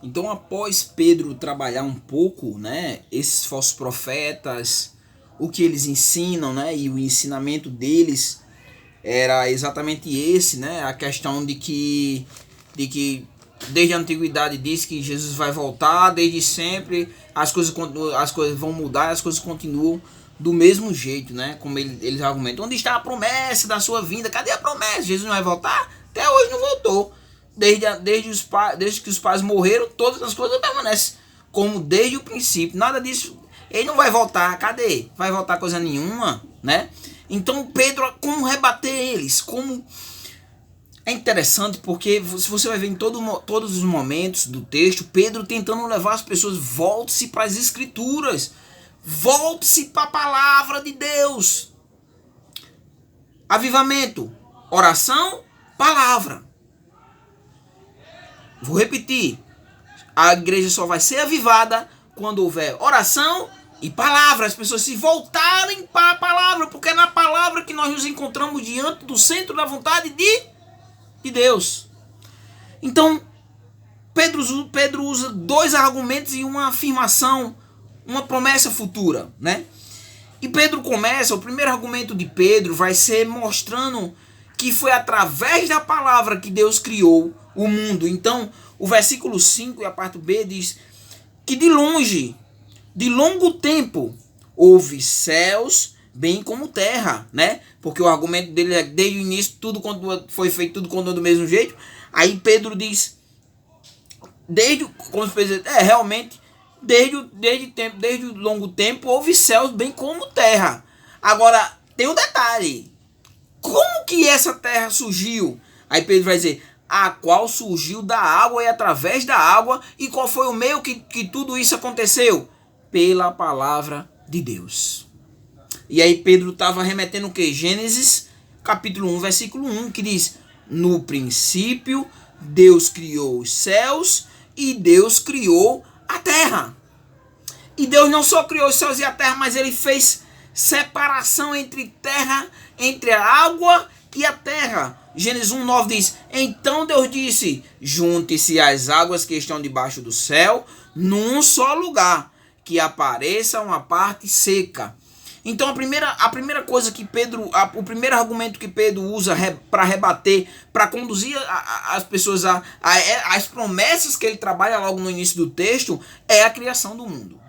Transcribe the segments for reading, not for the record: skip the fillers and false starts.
Então, após Pedro trabalhar um pouco, né, esses falsos profetas, o que eles ensinam, né, e o ensinamento deles era exatamente esse, né, a questão de que desde a antiguidade diz que Jesus vai voltar, desde sempre as coisas vão mudar, as coisas continuam do mesmo jeito, né, como eles argumentam. Onde está a promessa da sua vinda? Cadê a promessa? Jesus não vai voltar? Até hoje não voltou. Desde que os pais morreram, todas as coisas permanecem como desde o princípio. Nada disso. Ele não vai voltar. Cadê? Vai voltar coisa nenhuma, né? Então Pedro, como rebater eles? Como é interessante porque se você vai ver em todos os momentos do texto, Pedro tentando levar as pessoas, volte-se para as escrituras. Volte-se para a palavra de Deus. Avivamento, oração, palavra. Vou repetir. A igreja só vai ser avivada quando houver oração e palavra. As pessoas se voltarem para a palavra, porque é na palavra que nós nos encontramos diante do centro da vontade de Deus. Então, Pedro usa dois argumentos e uma afirmação, uma promessa futura, né? E Pedro começa, o primeiro argumento de Pedro vai ser mostrando que foi através da palavra que Deus criou o mundo. Então, o versículo 5 e a parte B diz que de longo tempo, houve céus bem como terra, né? Porque o argumento dele é desde o início, tudo foi feito, tudo continuou do mesmo jeito. Aí Pedro diz, realmente, desde o longo tempo, houve céus bem como terra. Agora, tem um detalhe. Como que essa terra surgiu? Aí Pedro vai dizer, a qual surgiu da água e através da água. E qual foi o meio que tudo isso aconteceu? Pela palavra de Deus. E aí Pedro estava remetendo o que? Gênesis capítulo 1, versículo 1, que diz, no princípio Deus criou os céus e Deus criou a terra. E Deus não só criou os céus e a terra, mas ele fez separação entre a água e a terra. Gênesis 1:9 diz, então Deus disse, junte-se as águas que estão debaixo do céu num só lugar, que apareça uma parte seca. Então a primeira coisa que Pedro, o primeiro argumento que Pedro usa para rebater, para conduzir as pessoas as promessas que ele trabalha logo no início do texto, é a criação do mundo.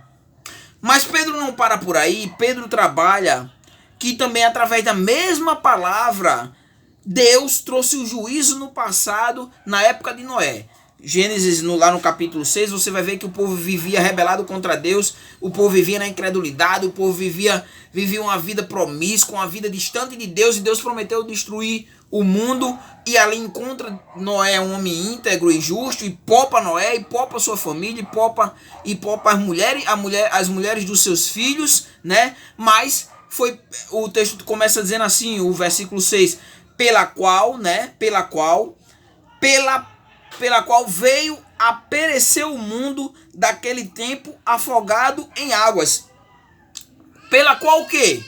Mas Pedro não para por aí. Pedro trabalha que também através da mesma palavra Deus trouxe o juízo no passado, na época de Noé. Gênesis, lá no capítulo 6, você vai ver que o povo vivia rebelado contra Deus, o povo vivia na incredulidade, o povo vivia uma vida promíscua, uma vida distante de Deus, e Deus prometeu destruir o mundo, e ali encontra Noé, um homem íntegro e justo, e poupa Noé, e poupa sua família, e poupa as mulheres dos seus filhos, né? Mas o texto começa dizendo assim, o versículo 6, pela qual veio a perecer o mundo daquele tempo afogado em águas. Pela qual o quê?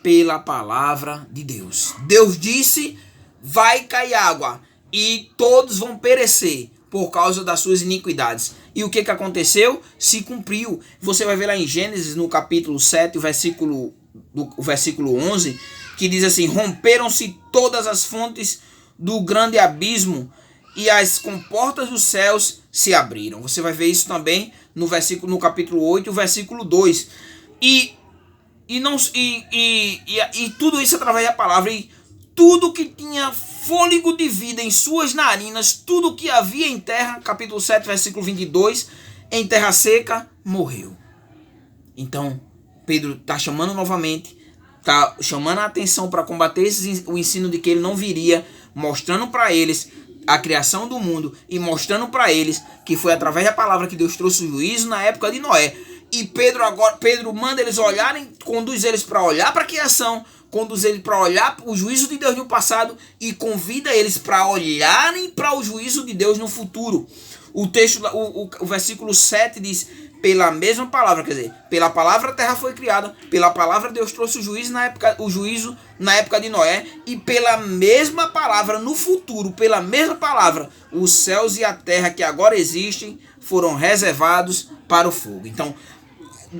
Pela palavra de Deus. Deus disse, vai cair água e todos vão perecer por causa das suas iniquidades. E o que aconteceu? Se cumpriu. Você vai ver lá em Gênesis, no capítulo 7, o versículo 11, que diz assim, romperam-se todas as fontes do grande abismo, e as comportas dos céus se abriram. Você vai ver isso também no capítulo 8, versículo 2. E tudo isso através da palavra. E tudo que tinha fôlego de vida em suas narinas, tudo que havia em terra, capítulo 7, versículo 22, em terra seca, morreu. Então, Pedro está chamando novamente, está chamando a atenção para combater o ensino de que ele não viria, mostrando para eles a criação do mundo e mostrando para eles que foi através da palavra que Deus trouxe o juízo na época de Noé. E Pedro manda eles olharem, conduz eles para olhar para a criação, conduz eles para olhar o juízo de Deus no passado e convida eles para olharem para o juízo de Deus no futuro. O texto, o versículo 7 diz: pela mesma palavra, quer dizer, pela palavra a terra foi criada, pela palavra Deus trouxe o juízo na época de Noé, e pela mesma palavra no futuro, pela mesma palavra, os céus e a terra que agora existem foram reservados para o fogo. Então,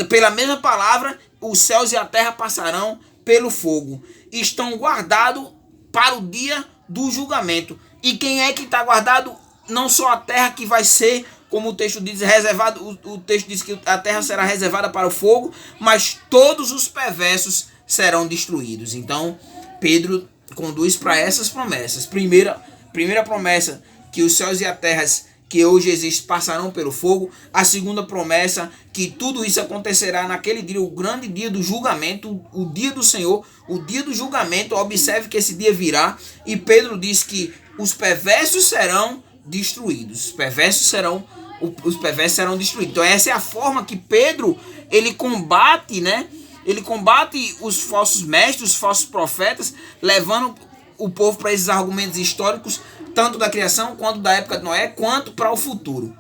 pela mesma palavra, os céus e a terra passarão pelo fogo, estão guardados para o dia do julgamento. E quem é que está guardado? Não só a terra, que vai ser, como o texto diz, reservado. O texto diz que a terra será reservada para o fogo, mas todos os perversos serão destruídos. Então, Pedro conduz para essas promessas. Primeira promessa, que os céus e a terra que hoje existem passarão pelo fogo. A segunda promessa, que tudo isso acontecerá naquele dia, o grande dia do julgamento, o dia do Senhor, o dia do julgamento. Observe que esse dia virá, e Pedro diz que os perversos serão destruídos. Os perversos serão destruídos. Então essa é a forma que Pedro ele combate, né? Ele combate os falsos mestres, os falsos profetas, levando o povo para esses argumentos históricos, tanto da criação quanto da época de Noé, quanto para o futuro.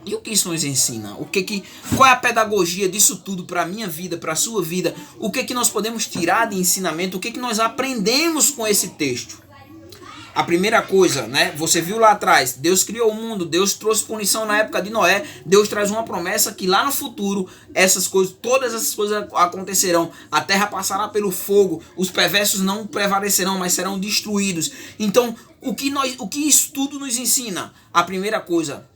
E o que isso nos ensina? Qual é a pedagogia disso tudo para a minha vida, para a sua vida? O que nós podemos tirar de ensinamento? O que nós aprendemos com esse texto? A primeira coisa, né? Você viu lá atrás, Deus criou o mundo, Deus trouxe punição na época de Noé, Deus traz uma promessa que lá no futuro todas essas coisas acontecerão. A terra passará pelo fogo, os perversos não prevalecerão, mas serão destruídos. Então, o que isso tudo nos ensina? A primeira coisa,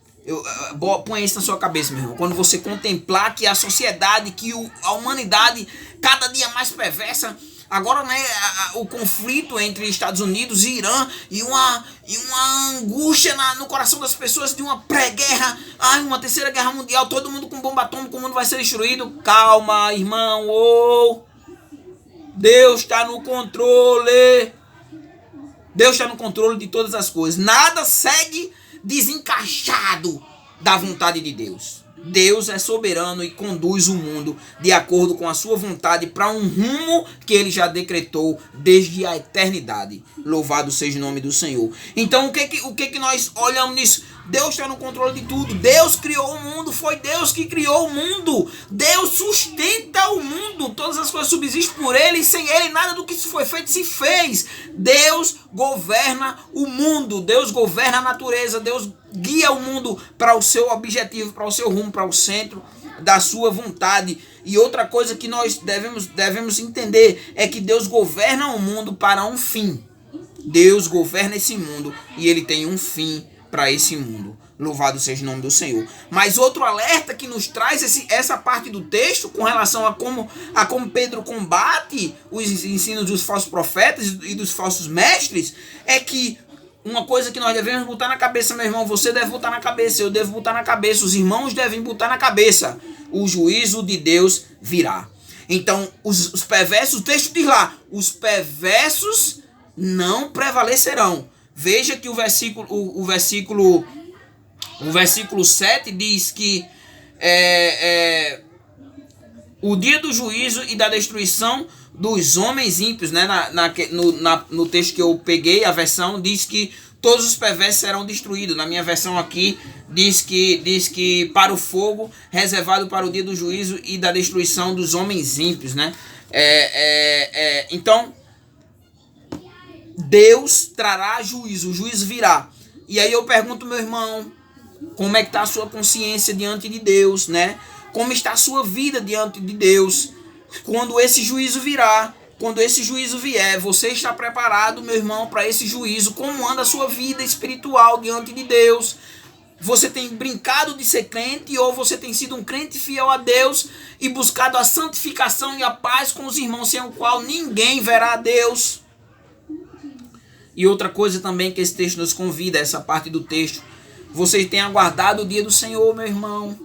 põe isso na sua cabeça, meu irmão. Quando você contemplar que a sociedade, que a humanidade cada dia mais perversa. Agora, né, o conflito entre Estados Unidos e Irã e uma angústia no coração das pessoas de uma pré-guerra, uma terceira guerra mundial, todo mundo com bomba atômica, o mundo vai ser destruído. Calma, irmão. Deus está no controle. Deus está no controle de todas as coisas. Nada segue desencaixado da vontade de Deus. Deus é soberano e conduz o mundo de acordo com a sua vontade para um rumo que ele já decretou desde a eternidade. Louvado seja o nome do Senhor. Então o que nós olhamos nisso? Deus está no controle de tudo. Deus criou o mundo, foi Deus que criou o mundo. Deus sustenta o mundo. Todas as coisas subsistem por ele, e sem ele nada do que foi feito se fez. Deus governa o mundo, Deus governa a natureza, Deus guia o mundo para o seu objetivo, para o seu rumo, para o centro da sua vontade. E outra coisa que nós devemos entender é que Deus governa o mundo para um fim. Deus governa esse mundo e ele tem um fim para esse mundo. Louvado seja o nome do Senhor. Mas outro alerta que nos traz essa parte do texto com relação a como Pedro combate os ensinos dos falsos profetas e dos falsos mestres é que uma coisa que nós devemos botar na cabeça, meu irmão, você deve botar na cabeça, eu devo botar na cabeça, os irmãos devem botar na cabeça: o juízo de Deus virá. Então, os perversos, o texto diz lá, os perversos não prevalecerão. Veja que o versículo 7 diz que o dia do juízo e da destruição dos homens ímpios, né? No texto que eu peguei, a versão diz que todos os perversos serão destruídos. Na minha versão aqui diz que para o fogo reservado para o dia do juízo e da destruição dos homens ímpios, né? Então Deus trará juízo, o juízo virá. E aí eu pergunto, meu irmão, como é que está a sua consciência diante de Deus, né? Como está a sua vida diante de Deus? Quando esse juízo virá, quando esse juízo vier, você está preparado, meu irmão, para esse juízo? Como anda a sua vida espiritual diante de Deus? Você tem brincado de ser crente, ou você tem sido um crente fiel a Deus e buscado a santificação e a paz com os irmãos, sem o qual ninguém verá a Deus? E outra coisa também que esse texto nos convida, essa parte do texto: você tem aguardado o dia do Senhor, meu irmão.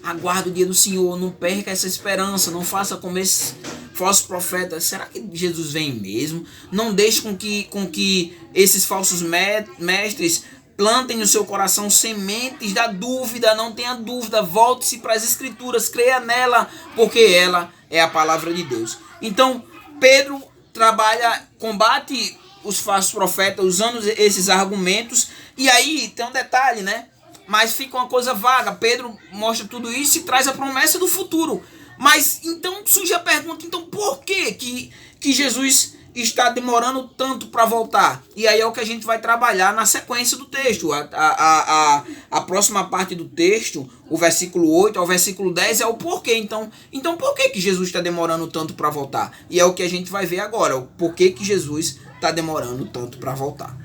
Aguarde o dia do Senhor, não perca essa esperança, não faça como esses falsos profetas. Será que Jesus vem mesmo? Não deixe com que esses falsos mestres plantem no seu coração sementes da dúvida. Não tenha dúvida, volte-se para as Escrituras, creia nela, porque ela é a palavra de Deus. Então, Pedro trabalha, combate os falsos profetas usando esses argumentos. E aí tem um detalhe, né? Mas fica uma coisa vaga. Pedro mostra tudo isso e traz a promessa do futuro. Mas então surge a pergunta, então por que Jesus está demorando tanto para voltar? E aí é o que a gente vai trabalhar na sequência do texto. A próxima parte do texto, o versículo 8 ao versículo 10 é o porquê. Então por que Jesus está demorando tanto para voltar? E é o que a gente vai ver agora, o porquê que Jesus está demorando tanto para voltar.